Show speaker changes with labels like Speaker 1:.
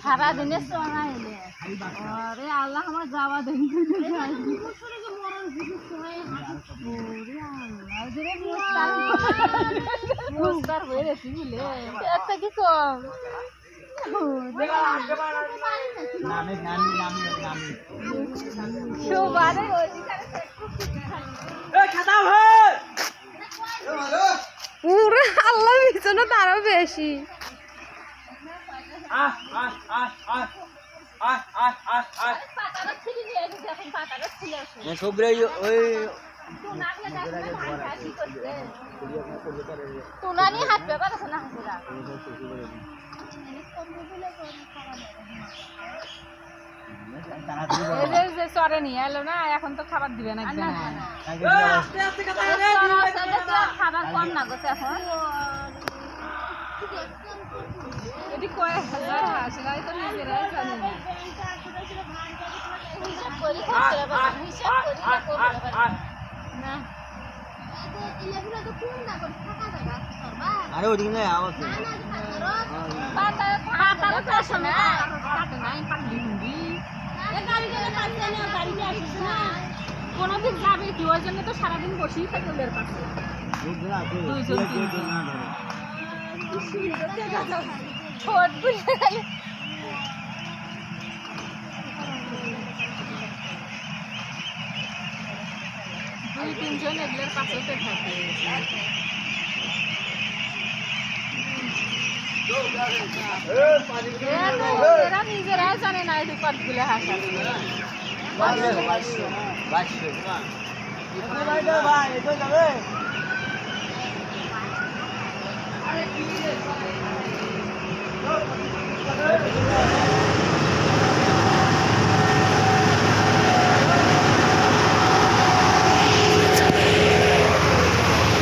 Speaker 1: সারা দিনে সোনা এলে আরে আল্লাহ আমার যাওয়া দেন মুস্তার হয়ে গেছি বুঝলে একটা কি কম সুবারে
Speaker 2: পুরো আল্লাহ পিছনে তারও বেশি
Speaker 1: তুনানি হাত পেপার আছে না যে চরে নিয়ে এলো না এখন তো খাবার দিবে না খাবার কম না গেছে এখন এটি কয়েক হাজার আসলে তো নিজেরাই জানি না
Speaker 3: আরে ওদিকে না আওয়াজ
Speaker 1: কোনদিন যাবে কি ওই জন্য তো সারাদিন বসেই থাকে ওদের পাশে ছোট দুই তিনজন এগুলোর পাশেতে থাকে এরা নিজেরাই জানে না এই কতগুলো হাঁস আছে